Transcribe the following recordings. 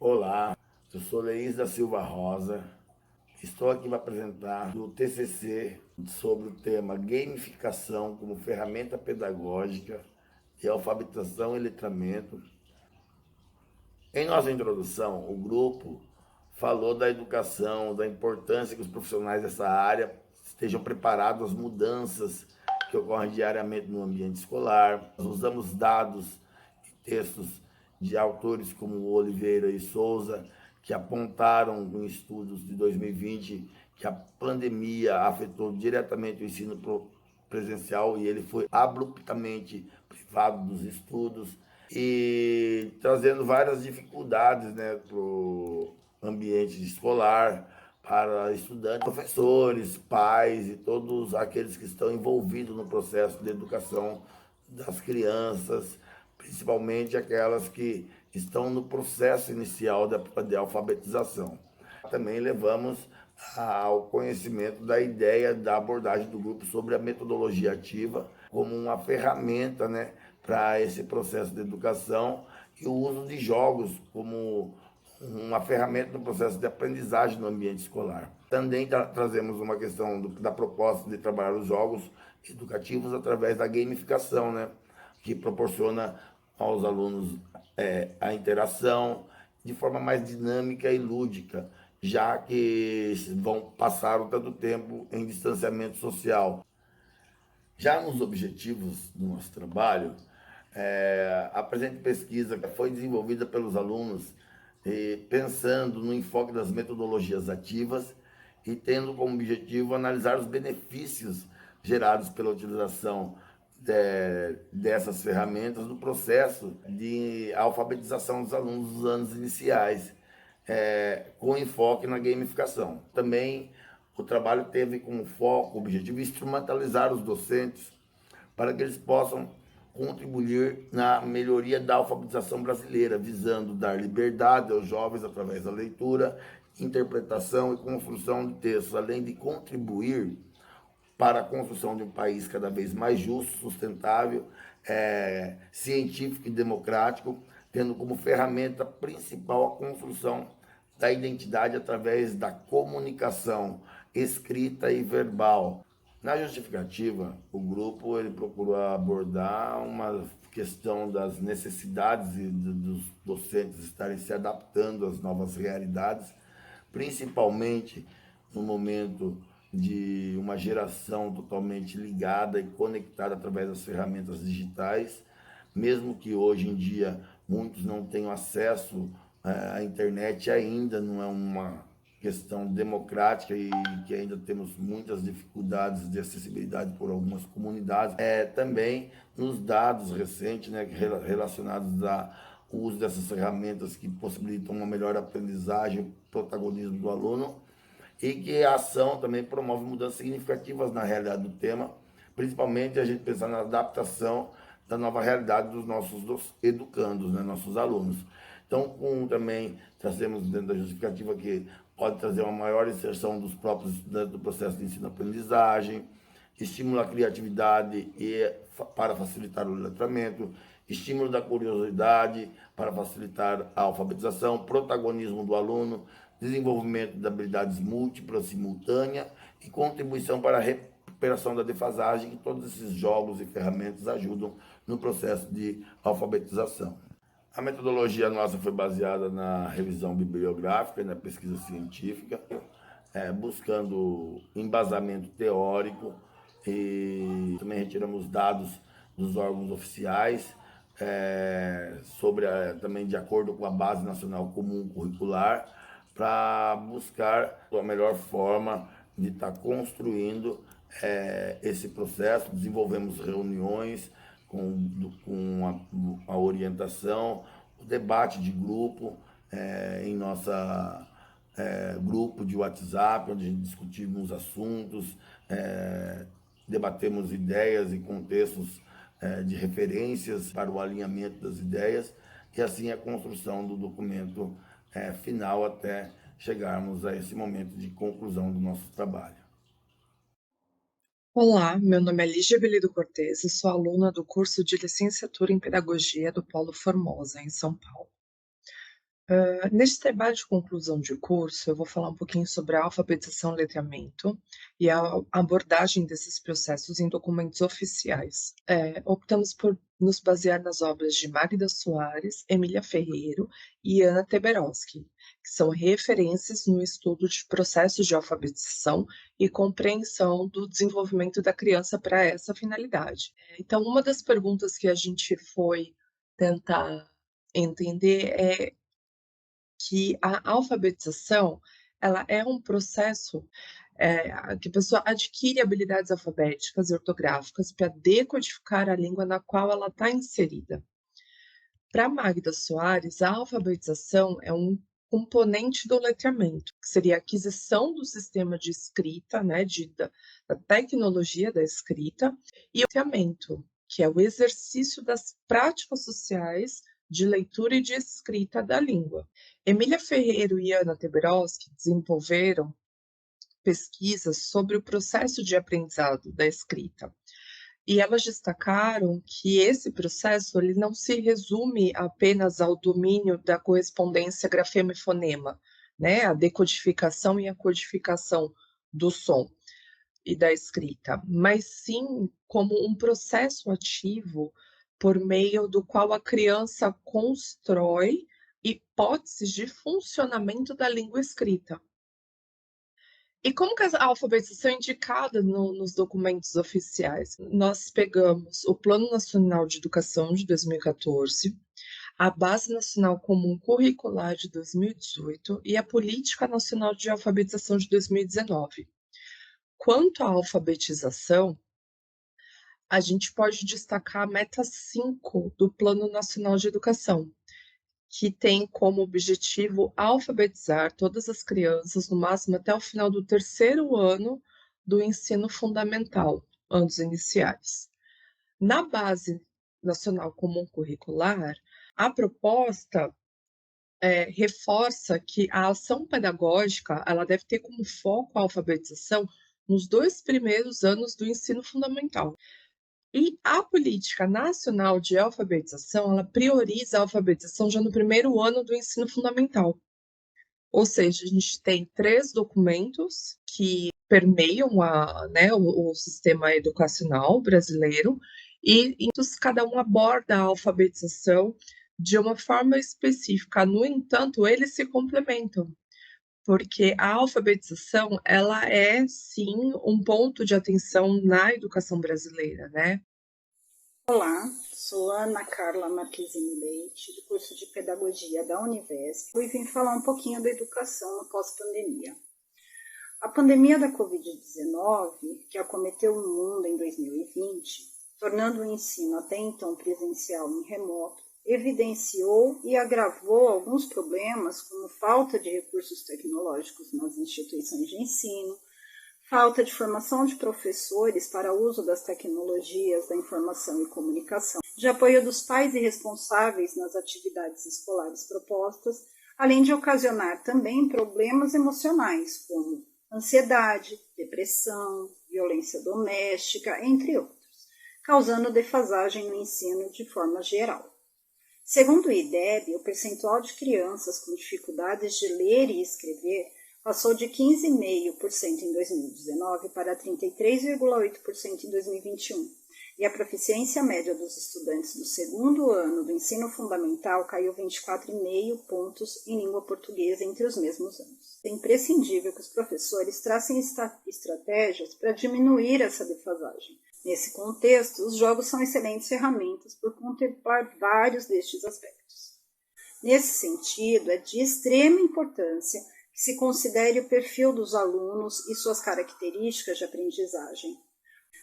Olá, eu sou Leís da Silva Rosa. Estou aqui para apresentar o TCC sobre o tema gamificação como ferramenta pedagógica de alfabetização e letramento. Em nossa introdução, o grupo falou da educação, da importância que os profissionais dessa área estejam preparados às mudanças que ocorrem diariamente no ambiente escolar. Nós usamos dados e textos de autores como Oliveira e Souza, que apontaram em estudos de 2020 que a pandemia afetou diretamente o ensino presencial e ele foi abruptamente privado dos estudos e trazendo várias dificuldades, né, para o ambiente escolar, para estudantes, professores, pais e todos aqueles que estão envolvidos no processo de educação das crianças, principalmente aquelas que estão no processo inicial de alfabetização. Também levamos ao conhecimento da ideia da abordagem do grupo sobre a metodologia ativa como uma ferramenta, né, para esse processo de educação e o uso de jogos como uma ferramenta no processo de aprendizagem no ambiente escolar. Também trazemos uma questão da proposta de trabalhar os jogos educativos através da gamificação, né, que proporciona aos alunos a interação de forma mais dinâmica e lúdica, já que vão passar um tanto tempo em distanciamento social. Já nos objetivos do nosso trabalho, a presente pesquisa foi desenvolvida pelos alunos pensando no enfoque das metodologias ativas e tendo como objetivo analisar os benefícios gerados pela utilização dessas ferramentas no processo de alfabetização dos alunos dos anos iniciais, com enfoque na gamificação. Também o trabalho teve como foco, objetivo, instrumentalizar os docentes para que eles possam contribuir na melhoria da alfabetização brasileira, visando dar liberdade aos jovens através da leitura, interpretação e construção de textos, além de contribuir para a construção de um país cada vez mais justo, sustentável, científico e democrático, tendo como ferramenta principal a construção da identidade através da comunicação escrita e verbal. Na justificativa, o grupo ele procurou abordar uma questão das necessidades dos docentes estarem se adaptando às novas realidades, principalmente no momento de uma geração totalmente ligada e conectada através das ferramentas digitais, mesmo que hoje em dia muitos não tenham acesso à internet, ainda não é uma questão democrática e que ainda temos muitas dificuldades de acessibilidade por algumas comunidades. Também nos dados recentes, né, relacionados ao uso dessas ferramentas que possibilitam uma melhor aprendizagem, protagonismo do aluno, e que a ação também promove mudanças significativas na realidade do tema, principalmente a gente pensar na adaptação da nova realidade dos nossos educandos, né, nossos alunos. Então, também trazemos dentro da justificativa que pode trazer uma maior inserção dos próprios estudantes do processo de ensino-aprendizagem, estímulo à criatividade para facilitar o letramento, estímulo da curiosidade para facilitar a alfabetização, protagonismo do aluno, desenvolvimento de habilidades múltiplas, simultâneas e contribuição para a recuperação da defasagem, que todos esses jogos e ferramentas ajudam no processo de alfabetização. A metodologia nossa foi baseada na revisão bibliográfica e na pesquisa científica, buscando embasamento teórico e também retiramos dados dos órgãos oficiais, também de acordo com a Base Nacional Comum Curricular, para buscar a melhor forma de estar construindo esse processo. Desenvolvemos reuniões com a orientação, o debate de grupo em nossa grupo de WhatsApp, onde a gente discutimos assuntos, debatemos ideias e contextos de referências para o alinhamento das ideias e assim a construção do documento final até chegarmos a esse momento de conclusão do nosso trabalho. Olá, meu nome é Lígia Belido Cortez e sou aluna do curso de Licenciatura em Pedagogia do Polo Formosa, em São Paulo. Neste trabalho de conclusão de curso, eu vou falar um pouquinho sobre a alfabetização e letramento e a abordagem desses processos em documentos oficiais. Optamos por nos basear nas obras de Magda Soares, Emília Ferreiro e Ana Teberoski, que são referências no estudo de processos de alfabetização e compreensão do desenvolvimento da criança para essa finalidade. Então, uma das perguntas que a gente foi tentar entender é que a alfabetização, ela é um processo, que a pessoa adquire habilidades alfabéticas e ortográficas para decodificar a língua na qual ela está inserida. Para Magda Soares, a alfabetização é um componente do letramento, que seria a aquisição do sistema de escrita, né, da tecnologia da escrita, e o letramento, que é o exercício das práticas sociais de leitura e de escrita da língua. Emília Ferreiro e Ana Teberoski desenvolveram pesquisas sobre o processo de aprendizado da escrita. E elas destacaram que esse processo ele não se resume apenas ao domínio da correspondência grafema e fonema, né? A decodificação e a codificação do som e da escrita, mas sim como um processo ativo por meio do qual a criança constrói hipóteses de funcionamento da língua escrita. E como que a alfabetização é indicada nos documentos oficiais? Nós pegamos o Plano Nacional de Educação de 2014, a Base Nacional Comum Curricular de 2018 e a Política Nacional de Alfabetização de 2019. Quanto à alfabetização, a gente pode destacar a meta 5 do Plano Nacional de Educação, que tem como objetivo alfabetizar todas as crianças, no máximo até o final do 3º ano do ensino fundamental, anos iniciais. Na Base Nacional Comum Curricular, a proposta reforça que a ação pedagógica ela deve ter como foco a alfabetização nos 2 primeiros anos do ensino fundamental. E a Política Nacional de Alfabetização, ela prioriza a alfabetização já no 1º ano do ensino fundamental. Ou seja, a gente tem 3 documentos que permeiam o sistema educacional brasileiro e cada um aborda a alfabetização de uma forma específica. No entanto, eles se complementam, porque a alfabetização ela é sim um ponto de atenção na educação brasileira, né? Olá, sou Ana Carla Marquezine Leite, do curso de Pedagogia da Univesp, e vim falar um pouquinho da educação no pós-pandemia. A pandemia da Covid-19, que acometeu o mundo em 2020, tornando o ensino até então presencial em remoto, evidenciou e agravou alguns problemas, como falta de recursos tecnológicos nas instituições de ensino, falta de formação de professores para uso das tecnologias da informação e comunicação, de apoio dos pais e responsáveis nas atividades escolares propostas, além de ocasionar também problemas emocionais, como ansiedade, depressão, violência doméstica, entre outros, causando defasagem no ensino de forma geral. Segundo o IDEB, o percentual de crianças com dificuldades de ler e escrever passou de 15,5% em 2019 para 33,8% em 2021, e a proficiência média dos estudantes do 2º ano do ensino fundamental caiu 24,5 pontos em língua portuguesa entre os mesmos anos. É imprescindível que os professores tracem estratégias para diminuir essa defasagem. Nesse contexto, os jogos são excelentes ferramentas por contemplar vários destes aspectos. Nesse sentido, é de extrema importância que se considere o perfil dos alunos e suas características de aprendizagem.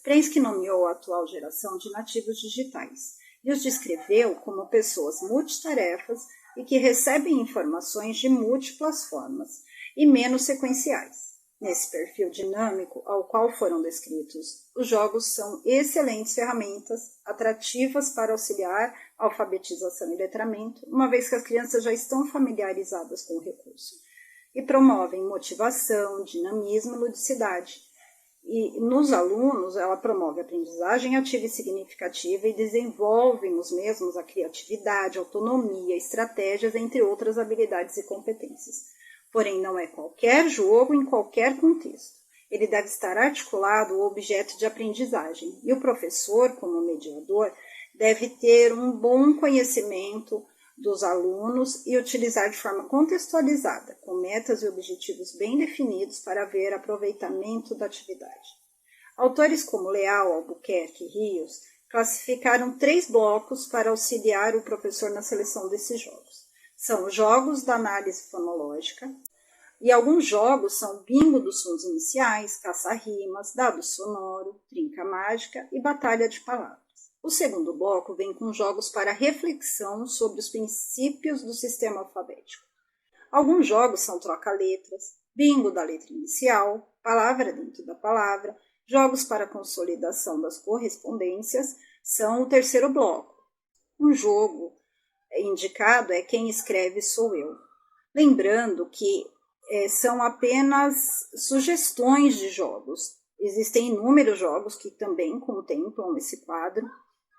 Prensky nomeou a atual geração de nativos digitais e os descreveu como pessoas multitarefas e que recebem informações de múltiplas formas e menos sequenciais. Nesse perfil dinâmico ao qual foram descritos, os jogos são excelentes ferramentas atrativas para auxiliar a alfabetização e letramento, uma vez que as crianças já estão familiarizadas com o recurso, e promovem motivação, dinamismo e ludicidade, E nos alunos, ela promove a aprendizagem ativa e significativa e desenvolve nos mesmos a criatividade, autonomia, estratégias, entre outras habilidades e competências. Porém, não é qualquer jogo em qualquer contexto. Ele deve estar articulado ao objeto de aprendizagem. E o professor, como mediador, deve ter um bom conhecimento dos alunos e utilizar de forma contextualizada, com metas e objetivos bem definidos para haver aproveitamento da atividade. Autores como Leal, Albuquerque e Rios classificaram 3 blocos para auxiliar o professor na seleção desses jogos. São os jogos da análise fonológica, e alguns jogos são bingo dos sons iniciais, caça-rimas, dado sonoro, trinca mágica e batalha de palavras. O segundo bloco vem com jogos para reflexão sobre os princípios do sistema alfabético. Alguns jogos são troca-letras, bingo da letra inicial, palavra dentro da palavra, jogos para consolidação das correspondências são o terceiro bloco. Um jogo indicado é Quem Escreve Sou Eu. Lembrando que são apenas sugestões de jogos. Existem inúmeros jogos que também contemplam esse quadro,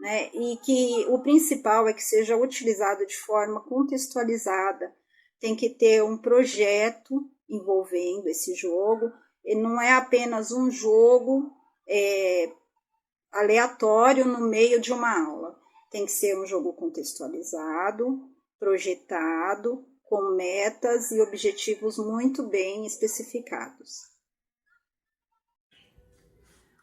né? E que o principal é que seja utilizado de forma contextualizada. Tem que ter um projeto envolvendo esse jogo. E não é apenas um jogo aleatório no meio de uma aula. Tem que ser um jogo contextualizado, projetado, com metas e objetivos muito bem especificados.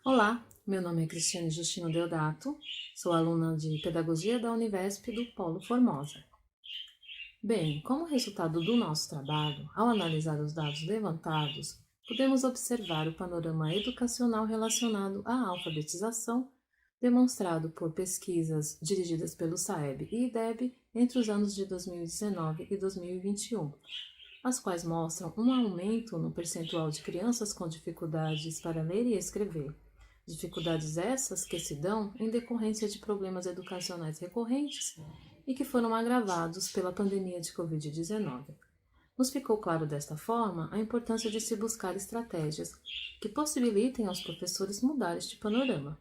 Olá, meu nome é Cristiane Justino Deodato, sou aluna de Pedagogia da Univesp do Polo Formosa. Bem, como resultado do nosso trabalho, ao analisar os dados levantados, podemos observar o panorama educacional relacionado à alfabetização, demonstrado por pesquisas dirigidas pelo SAEB e IDEB entre os anos de 2019 e 2021, as quais mostram um aumento no percentual de crianças com dificuldades para ler e escrever. Dificuldades essas que se dão em decorrência de problemas educacionais recorrentes e que foram agravados pela pandemia de Covid-19. Nos ficou claro desta forma a importância de se buscar estratégias que possibilitem aos professores mudar este panorama.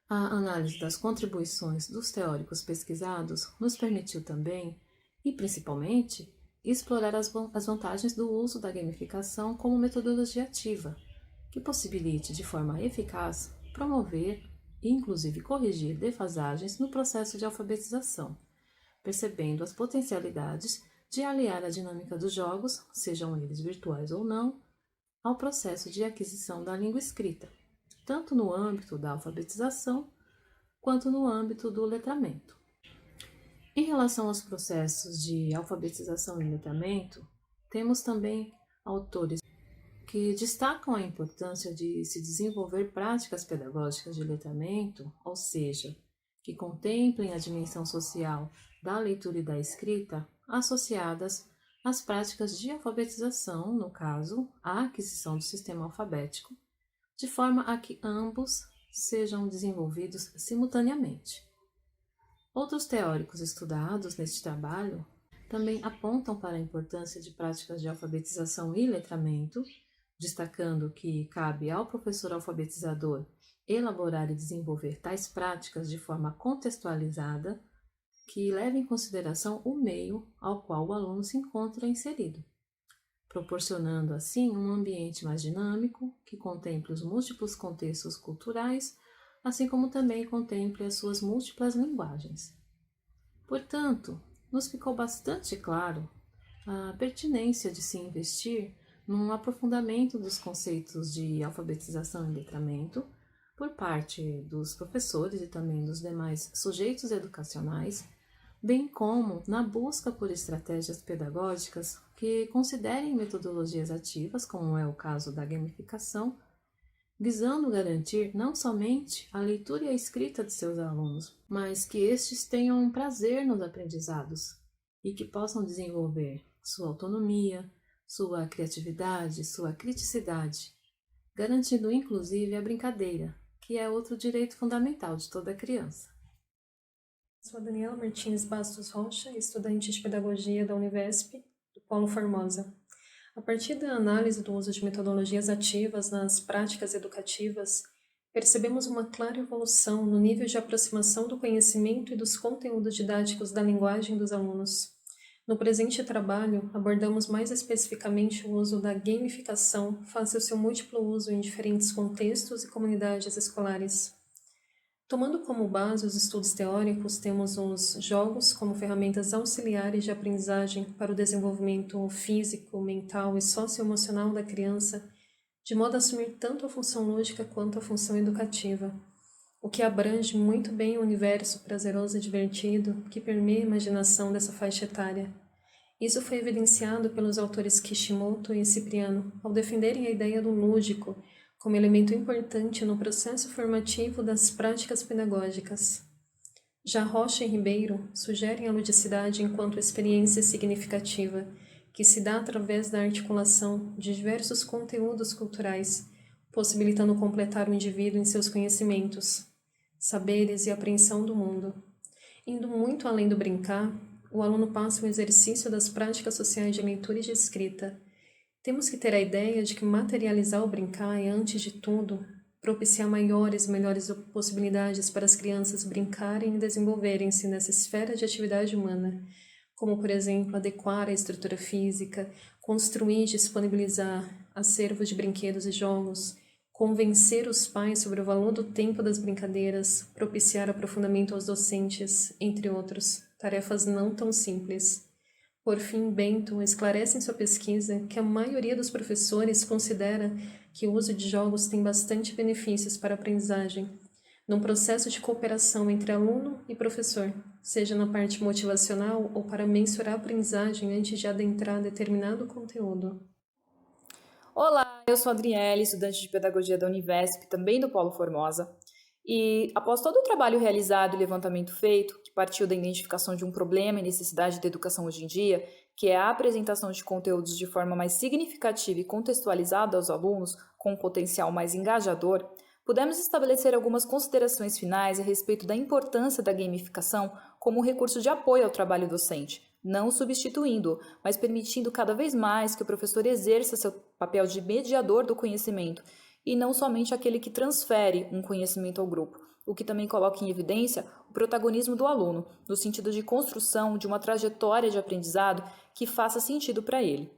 A análise das contribuições dos teóricos pesquisados nos permitiu também, e principalmente, explorar as vantagens do uso da gamificação como metodologia ativa, que possibilite de forma eficaz promover e inclusive corrigir defasagens no processo de alfabetização, percebendo as potencialidades de aliar a dinâmica dos jogos, sejam eles virtuais ou não, ao processo de aquisição da língua escrita, tanto no âmbito da alfabetização quanto no âmbito do letramento. Em relação aos processos de alfabetização e letramento, temos também autores que destacam a importância de se desenvolver práticas pedagógicas de letramento, ou seja, que contemplem a dimensão social da leitura e da escrita, associadas às práticas de alfabetização, no caso, a aquisição do sistema alfabético, de forma a que ambos sejam desenvolvidos simultaneamente. Outros teóricos estudados neste trabalho também apontam para a importância de práticas de alfabetização e letramento, destacando que cabe ao professor alfabetizador elaborar e desenvolver tais práticas de forma contextualizada, que leve em consideração o meio ao qual o aluno se encontra inserido, proporcionando assim um ambiente mais dinâmico, que contemple os múltiplos contextos culturais, assim como também contemple as suas múltiplas linguagens. Portanto, nos ficou bastante claro a pertinência de se investir num aprofundamento dos conceitos de alfabetização e letramento por parte dos professores e também dos demais sujeitos educacionais, bem como na busca por estratégias pedagógicas que considerem metodologias ativas, como é o caso da gamificação, visando garantir não somente a leitura e a escrita de seus alunos, mas que estes tenham um prazer nos aprendizados e que possam desenvolver sua autonomia, sua criatividade, sua criticidade, garantindo inclusive a brincadeira, que é outro direito fundamental de toda criança. Sou a Daniela Martins Bastos Rocha, estudante de Pedagogia da Univesp, do Polo Formosa. A partir da análise do uso de metodologias ativas nas práticas educativas, percebemos uma clara evolução no nível de aproximação do conhecimento e dos conteúdos didáticos da linguagem dos alunos. No presente trabalho, abordamos mais especificamente o uso da gamificação face ao seu múltiplo uso em diferentes contextos e comunidades escolares. Tomando como base os estudos teóricos, temos os jogos como ferramentas auxiliares de aprendizagem para o desenvolvimento físico, mental e socioemocional da criança, de modo a assumir tanto a função lúdica quanto a função educativa, o que abrange muito bem o universo prazeroso e divertido que permeia a imaginação dessa faixa etária. Isso foi evidenciado pelos autores Kishimoto e Cipriano ao defenderem a ideia do lúdico como elemento importante no processo formativo das práticas pedagógicas. Já Rocha e Ribeiro sugerem a ludicidade enquanto experiência significativa, que se dá através da articulação de diversos conteúdos culturais, possibilitando completar o indivíduo em seus conhecimentos, saberes e apreensão do mundo. Indo muito além do brincar, o aluno passa o exercício das práticas sociais de leitura e de escrita. Temos que ter a ideia de que materializar o brincar é, antes de tudo, propiciar maiores e melhores possibilidades para as crianças brincarem e desenvolverem-se nessa esfera de atividade humana, como, por exemplo, adequar a estrutura física, construir e disponibilizar acervos de brinquedos e jogos, convencer os pais sobre o valor do tempo das brincadeiras, propiciar aprofundamento aos docentes, entre outros, tarefas não tão simples. Por fim, Bento esclarece em sua pesquisa que a maioria dos professores considera que o uso de jogos tem bastante benefícios para a aprendizagem, num processo de cooperação entre aluno e professor, seja na parte motivacional ou para mensurar a aprendizagem antes de adentrar determinado conteúdo. Olá, eu sou a Adriele, estudante de Pedagogia da Univesp, também do Polo Formosa, e após todo o trabalho realizado e levantamento feito, que partiu da identificação de um problema e necessidade da educação hoje em dia, que é a apresentação de conteúdos de forma mais significativa e contextualizada aos alunos, com um potencial mais engajador, pudemos estabelecer algumas considerações finais a respeito da importância da gamificação como um recurso de apoio ao trabalho docente, não substituindo, mas permitindo cada vez mais que o professor exerça seu papel de mediador do conhecimento e não somente aquele que transfere um conhecimento ao grupo, o que também coloca em evidência o protagonismo do aluno, no sentido de construção de uma trajetória de aprendizado que faça sentido para ele.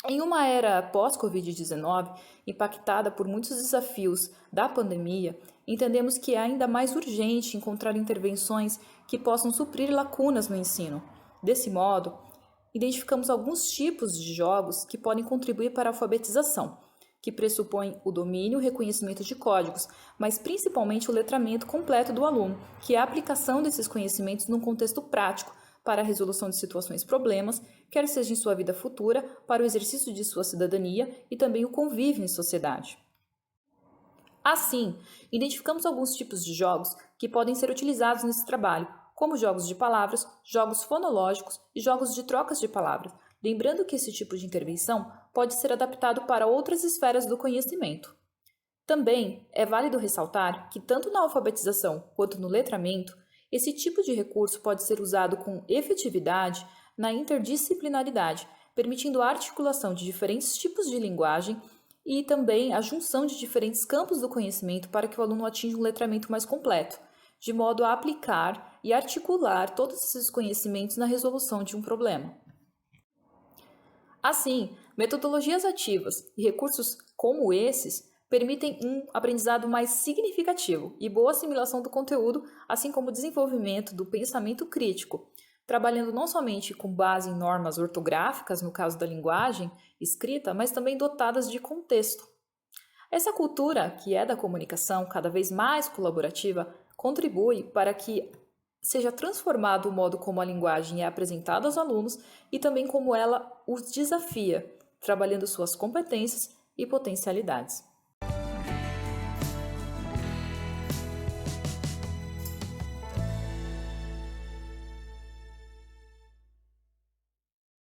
Em uma era pós-Covid-19, impactada por muitos desafios da pandemia, entendemos que é ainda mais urgente encontrar intervenções que possam suprir lacunas no ensino. Desse modo, identificamos alguns tipos de jogos que podem contribuir para a alfabetização, que pressupõem o domínio e o reconhecimento de códigos, mas principalmente o letramento completo do aluno, que é a aplicação desses conhecimentos num contexto prático, para a resolução de situações e problemas, quer seja em sua vida futura, para o exercício de sua cidadania e também o convívio em sociedade. Assim, identificamos alguns tipos de jogos que podem ser utilizados nesse trabalho, como jogos de palavras, jogos fonológicos e jogos de trocas de palavras, lembrando que esse tipo de intervenção pode ser adaptado para outras esferas do conhecimento. Também é válido ressaltar que, tanto na alfabetização quanto no letramento, esse tipo de recurso pode ser usado com efetividade na interdisciplinaridade, permitindo a articulação de diferentes tipos de linguagem e também a junção de diferentes campos do conhecimento para que o aluno atinja um letramento mais completo, de modo a aplicar e articular todos esses conhecimentos na resolução de um problema. Assim, metodologias ativas e recursos como esses permitem um aprendizado mais significativo e boa assimilação do conteúdo, assim como o desenvolvimento do pensamento crítico, trabalhando não somente com base em normas ortográficas, no caso da linguagem escrita, mas também dotadas de contexto. Essa cultura, que é da comunicação cada vez mais colaborativa, contribui para que seja transformado o modo como a linguagem é apresentada aos alunos e também como ela os desafia, trabalhando suas competências e potencialidades.